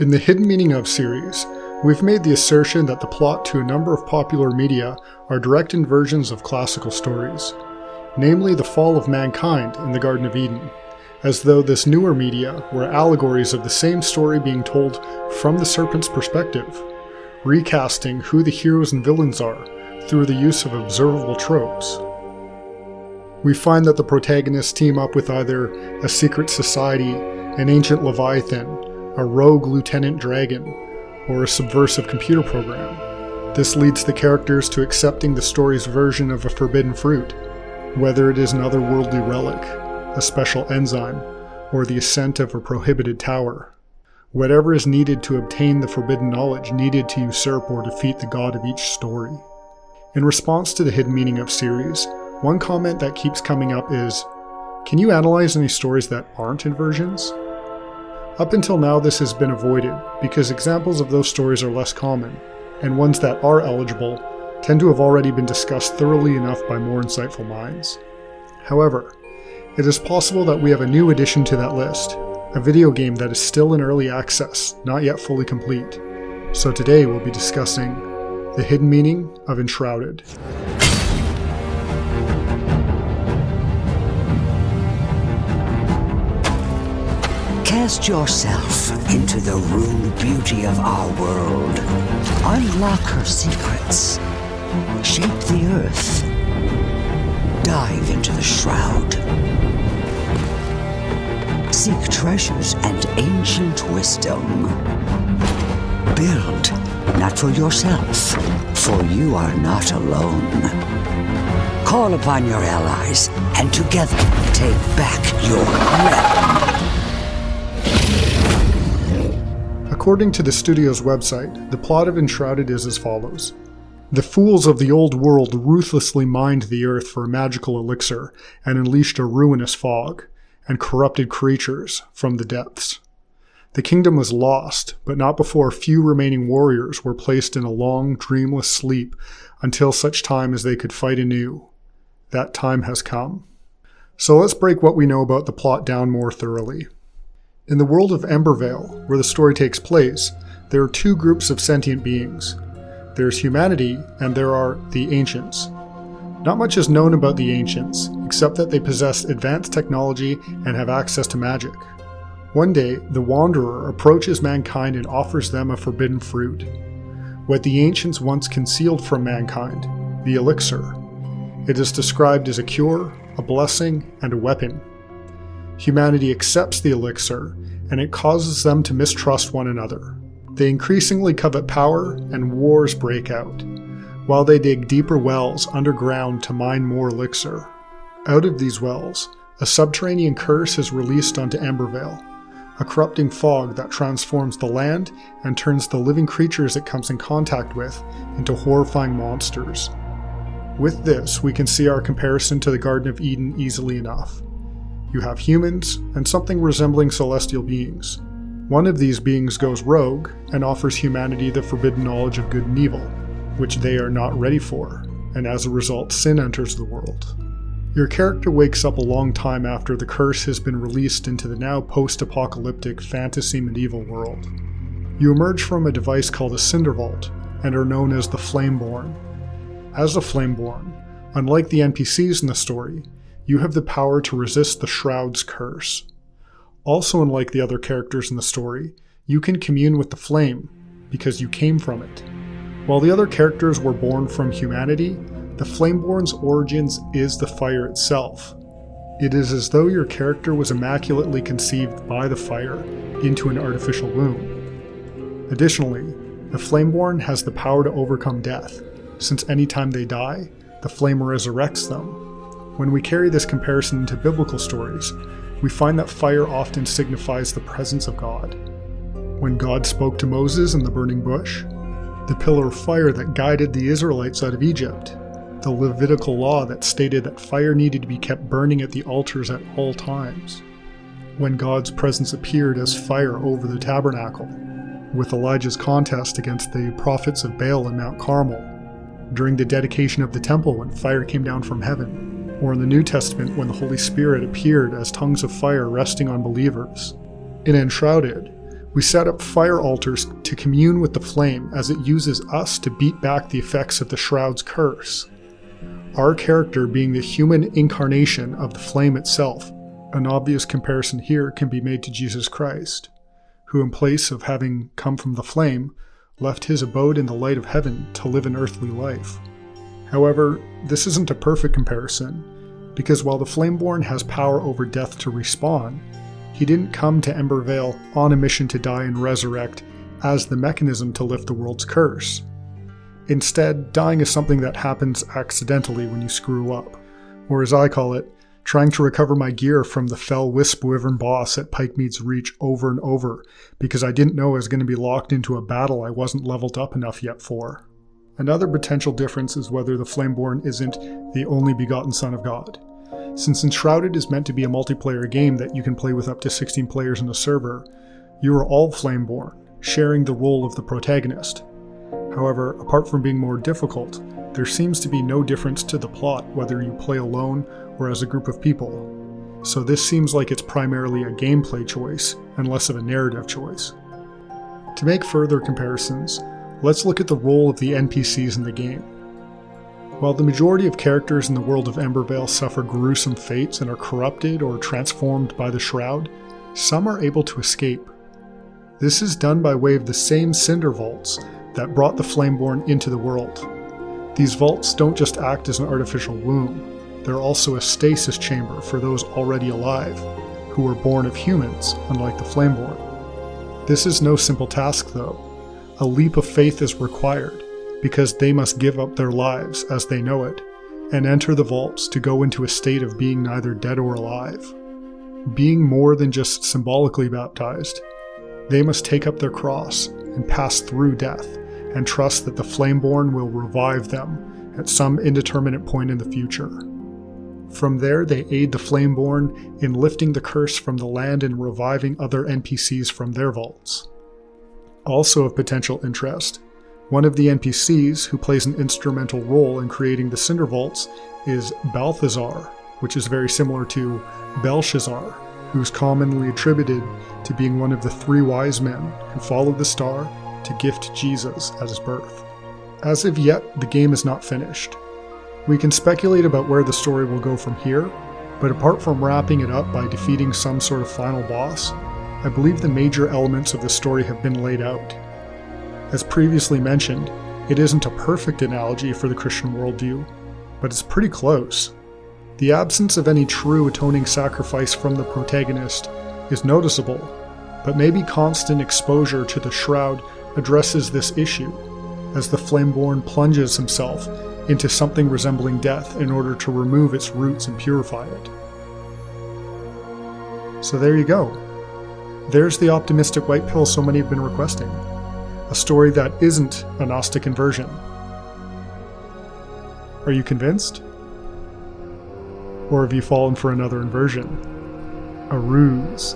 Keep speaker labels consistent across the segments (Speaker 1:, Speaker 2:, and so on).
Speaker 1: In the Hidden Meaning Of series, we've made the assertion that the plot to a number of popular media are direct inversions of classical stories, namely the fall of mankind in the Garden of Eden, as though this newer media were allegories of the same story being told from the serpent's perspective, recasting who the heroes and villains are through the use of observable tropes. We find that the protagonists team up with either a secret society, an ancient leviathan, a rogue lieutenant dragon, or a subversive computer program. This leads the characters to accepting the story's version of a forbidden fruit, whether it is an otherworldly relic, a special enzyme, or the ascent of a prohibited tower. Whatever is needed to obtain the forbidden knowledge needed to usurp or defeat the god of each story. In response to the Hidden Meaning Of series, one comment that keeps coming up is, can you analyze any stories that aren't inversions? Up until now this has been avoided because examples of those stories are less common, and ones that are eligible tend to have already been discussed thoroughly enough by more insightful minds. However, it is possible that we have a new addition to that list, a video game that is still in early access, not yet fully complete. So today we'll be discussing the Hidden Meaning of Enshrouded.
Speaker 2: Cast yourself into the ruined beauty of our world. Unlock her secrets. Shape the earth. Dive into the shroud. Seek treasures and ancient wisdom. Build, not for yourself, for you are not alone. Call upon your allies, and together take back your realm.
Speaker 1: According to the studio's website, the plot of Enshrouded is as follows. The fools of the old world ruthlessly mined the earth for a magical elixir and unleashed a ruinous fog, and corrupted creatures from the depths. The kingdom was lost, but not before a few remaining warriors were placed in a long, dreamless sleep until such time as they could fight anew. That time has come. So let's break what we know about the plot down more thoroughly. In the world of Embervale, where the story takes place, there are two groups of sentient beings. There's humanity, and there are the Ancients. Not much is known about the Ancients, except that they possess advanced technology and have access to magic. One day, the Wanderer approaches mankind and offers them a forbidden fruit. What the Ancients once concealed from mankind, the elixir. It is described as a cure, a blessing, and a weapon. Humanity accepts the elixir, and it causes them to mistrust one another. They increasingly covet power, and wars break out, while they dig deeper wells underground to mine more elixir. Out of these wells, a subterranean curse is released onto Embervale, a corrupting fog that transforms the land and turns the living creatures it comes in contact with into horrifying monsters. With this, we can see our comparison to the Garden of Eden easily enough. You have humans and something resembling celestial beings. One of these beings goes rogue and offers humanity the forbidden knowledge of good and evil, which they are not ready for, and as a result sin enters the world. Your character wakes up a long time after the curse has been released into the now post-apocalyptic fantasy medieval world. You emerge from a device called a Cinder Vault and are known as the Flameborn. As a Flameborn, unlike the NPCs in the story, you have the power to resist the Shroud's curse. Also unlike the other characters in the story, you can commune with the flame, because you came from it. While the other characters were born from humanity, the Flameborn's origins is the fire itself. It is as though your character was immaculately conceived by the fire into an artificial womb. Additionally, the Flameborn has the power to overcome death, since any time they die, the flame resurrects them. When we carry this comparison into biblical stories, we find that fire often signifies the presence of God. When God spoke to Moses in the burning bush, the pillar of fire that guided the Israelites out of Egypt, the Levitical law that stated that fire needed to be kept burning at the altars at all times, when God's presence appeared as fire over the tabernacle, with Elijah's contest against the prophets of Baal in Mount Carmel, during the dedication of the temple when fire came down from heaven, or in the New Testament when the Holy Spirit appeared as tongues of fire resting on believers. In Enshrouded, We set up fire altars to commune with the flame as it uses us to beat back the effects of the Shroud's curse. Our character being the human incarnation of the flame itself. An obvious comparison here can be made to Jesus Christ, who in place of having come from the flame, left his abode in the light of heaven to live an earthly life. However, this isn't a perfect comparison, because while the Flameborn has power over death to respawn, he didn't come to Embervale on a mission to die and resurrect as the mechanism to lift the world's curse. Instead, dying is something that happens accidentally when you screw up, or as I call it, trying to recover my gear from the fell Wisp Wyvern boss at Pikemead's Reach over and over because I didn't know I was going to be locked into a battle I wasn't leveled up enough yet for. Another potential difference is whether the Flameborn isn't the only begotten Son of God. Since Enshrouded is meant to be a multiplayer game that you can play with up to 16 players in a server, you are all Flameborn, sharing the role of the protagonist. However, apart from being more difficult, there seems to be no difference to the plot whether you play alone or as a group of people. So this seems like it's primarily a gameplay choice and less of a narrative choice. To make further comparisons, let's look at the role of the NPCs in the game. While the majority of characters in the world of Embervale suffer gruesome fates and are corrupted or transformed by the Shroud, some are able to escape. This is done by way of the same cinder vaults that brought the Flameborn into the world. These vaults don't just act as an artificial womb, they're also a stasis chamber for those already alive, who were born of humans, unlike the Flameborn. This is no simple task though. A leap of faith is required, because they must give up their lives as they know it, and enter the vaults to go into a state of being neither dead or alive. Being more than just symbolically baptized, they must take up their cross and pass through death, and trust that the Flameborn will revive them at some indeterminate point in the future. From there, they aid the Flameborn in lifting the curse from the land and reviving other NPCs from their vaults. Also of potential interest, one of the NPCs who plays an instrumental role in creating the Cinder Vaults is Balthazar, which is very similar to Belshazzar, who's commonly attributed to being one of the three wise men who followed the star to gift Jesus at his birth. As of yet, the game is not finished. We can speculate about where the story will go from here, but apart from wrapping it up by defeating some sort of final boss, I believe the major elements of the story have been laid out. As previously mentioned, it isn't a perfect analogy for the Christian worldview, but it's pretty close. The absence of any true atoning sacrifice from the protagonist is noticeable, but maybe constant exposure to the Shroud addresses this issue, as the Flameborn plunges himself into something resembling death in order to remove its roots and purify it. So there you go. There's the optimistic white pill so many have been requesting. A story that isn't a Gnostic inversion. Are you convinced? Or have you fallen for another inversion? A ruse.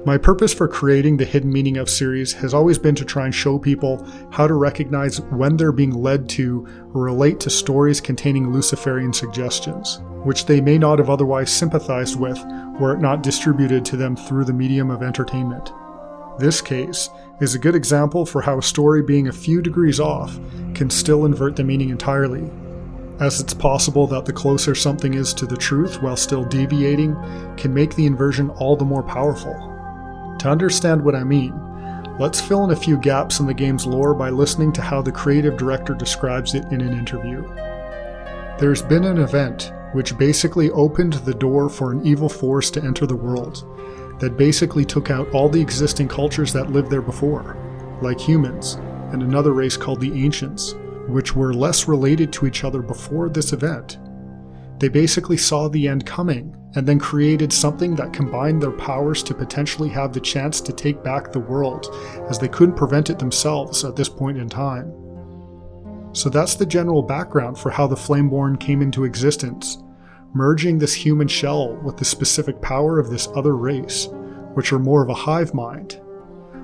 Speaker 1: My purpose for creating the Hidden Meaning Of series has always been to try and show people how to recognize when they're being led to or relate to stories containing Luciferian suggestions, which they may not have otherwise sympathized with were it not distributed to them through the medium of entertainment. This case is a good example for how a story being a few degrees off can still invert the meaning entirely, as it's possible that the closer something is to the truth while still deviating can make the inversion all the more powerful. To understand what I mean, let's fill in a few gaps in the game's lore by listening to how the creative director describes it in an interview. There's been an event which basically opened the door for an evil force to enter the world, that basically took out all the existing cultures that lived there before, like humans, and another race called the Ancients, which were less related to each other before this event. They basically saw the end coming, and then created something that combined their powers to potentially have the chance to take back the world, as they couldn't prevent it themselves at this point in time. So that's the general background for how the Flameborn came into existence, merging this human shell with the specific power of this other race, which are more of a hive mind.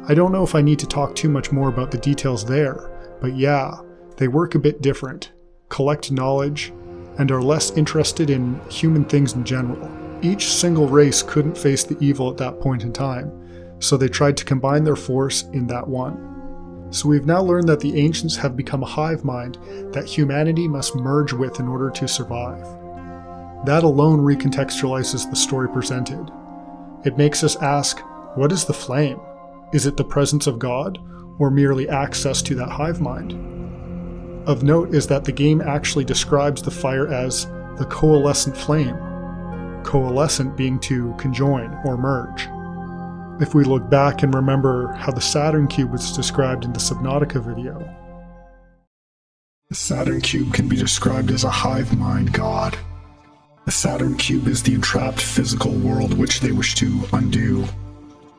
Speaker 1: I don't know if I need to talk too much more about the details there, but yeah, they work a bit different, collect knowledge, and are less interested in human things in general. Each single race couldn't face the evil at that point in time, so they tried to combine their force in that one. So we've now learned that the ancients have become a hive mind that humanity must merge with in order to survive. That alone recontextualizes the story presented. It makes us ask, what is the flame? Is it the presence of God, or merely access to that hive mind? Of note is that the game actually describes the fire as the coalescent flame, coalescent being to conjoin or merge. If we look back and remember how the Saturn cube was described in the Subnautica video, the Saturn cube can be described as a hive mind god. The Saturn cube is the entrapped physical world which they wish to undo,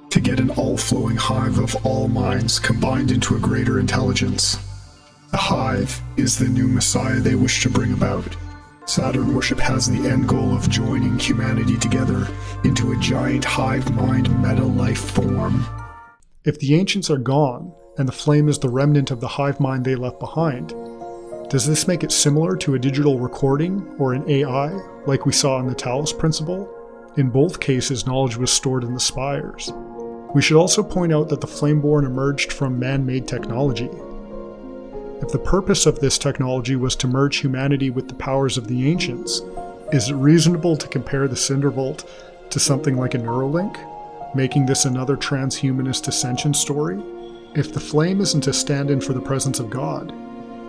Speaker 1: to get an all-flowing hive of all minds combined into a greater intelligence. The hive is the new messiah they wish to bring about. Saturn worship has the end goal of joining humanity together into a giant hive mind meta-life form. If the ancients are gone, and the flame is the remnant of the hive mind they left behind, does this make it similar to a digital recording or an AI, like we saw in the Talos principle? In both cases, knowledge was stored in the spires. We should also point out that the Flameborn emerged from man-made technology. If the purpose of this technology was to merge humanity with the powers of the ancients, is it reasonable to compare the Cindervault to something like a Neuralink, making this another transhumanist ascension story? If the flame isn't a stand-in for the presence of God,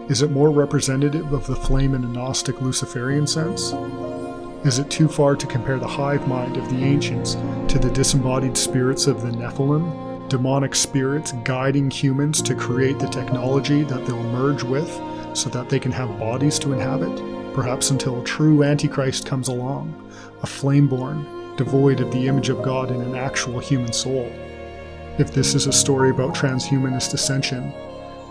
Speaker 1: is it more representative of the flame in a Gnostic Luciferian sense? Is it too far to compare the hive mind of the ancients to the disembodied spirits of the Nephilim? Demonic spirits guiding humans to create the technology that they'll merge with so that they can have bodies to inhabit, perhaps until a true Antichrist comes along, a flameborn, devoid of the image of God in an actual human soul. If this is a story about transhumanist ascension,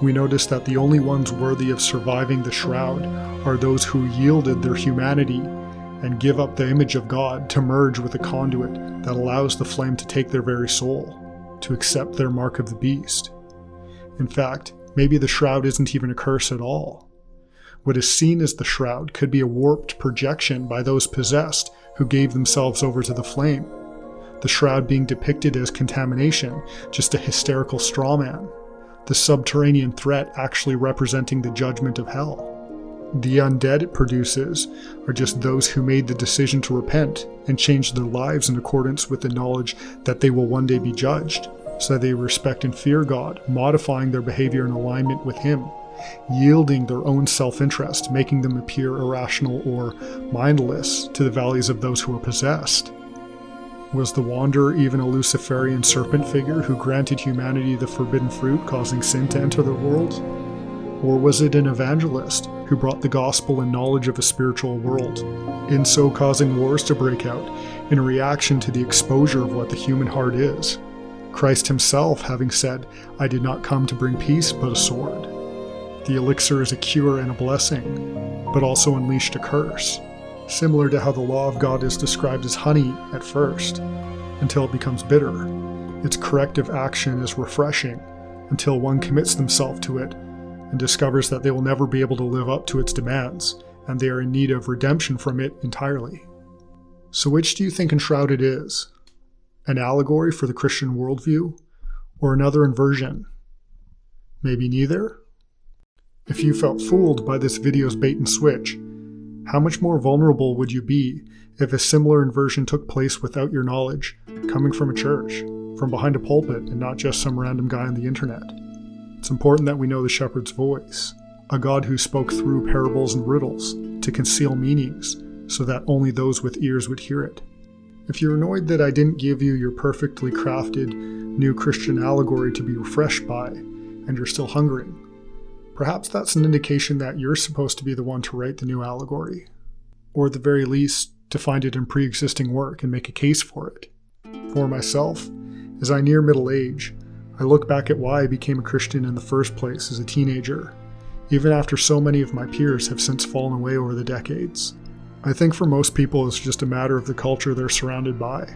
Speaker 1: we notice that the only ones worthy of surviving the shroud are those who yielded their humanity and give up the image of God to merge with a conduit that allows the flame to take their very soul, to accept their mark of the beast. In fact, maybe the shroud isn't even a curse at all. What is seen as the shroud could be a warped projection by those possessed who gave themselves over to the flame. The shroud being depicted as contamination, just a hysterical straw man. The subterranean threat actually representing the judgment of hell. The undead it produces are just those who made the decision to repent and change their lives in accordance with the knowledge that they will one day be judged, so that they respect and fear God, modifying their behavior in alignment with Him, yielding their own self-interest, making them appear irrational or mindless to the values of those who are possessed. Was the Wanderer even a Luciferian serpent figure who granted humanity the forbidden fruit, causing sin to enter the world? Or was it an evangelist who brought the gospel and knowledge of a spiritual world, in so causing wars to break out in a reaction to the exposure of what the human heart is? Christ himself having said, "I did not come to bring peace but a sword." The elixir is a cure and a blessing, but also unleashed a curse, similar to how the law of God is described as honey at first, until it becomes bitter. Its corrective action is refreshing, until one commits themselves to it and discovers that they will never be able to live up to its demands, and they are in need of redemption from it entirely. So which do you think Enshrouded is? An allegory for the Christian worldview, or another inversion? Maybe neither? If you felt fooled by this video's bait and switch, how much more vulnerable would you be if a similar inversion took place without your knowledge, coming from a church, from behind a pulpit, and not just some random guy on the internet? It's important that we know the shepherd's voice, a God who spoke through parables and riddles to conceal meanings so that only those with ears would hear it. If you're annoyed that I didn't give you your perfectly crafted new Christian allegory to be refreshed by, and you're still hungering, perhaps that's an indication that you're supposed to be the one to write the new allegory, or at the very least, to find it in pre-existing work and make a case for it. For myself, as I near middle age, I look back at why I became a Christian in the first place as a teenager, even after so many of my peers have since fallen away over the decades. I think for most people it's just a matter of the culture they're surrounded by,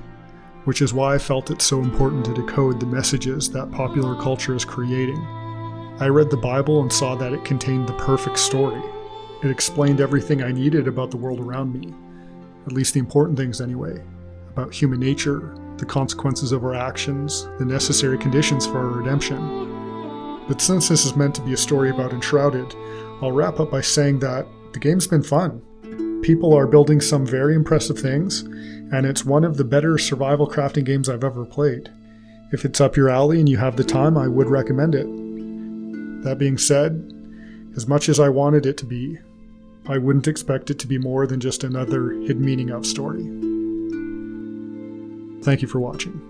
Speaker 1: which is why I felt it so important to decode the messages that popular culture is creating. I read the Bible and saw that it contained the perfect story. It explained everything I needed about the world around me, at least the important things anyway, about human nature, the consequences of our actions, the necessary conditions for our redemption. But since this is meant to be a story about Enshrouded, I'll wrap up by saying that the game's been fun. People are building some very impressive things, and it's one of the better survival crafting games I've ever played. If it's up your alley and you have the time, I would recommend it. That being said, as much as I wanted it to be, I wouldn't expect it to be more than just another hidden meaning of story. Thank you for watching.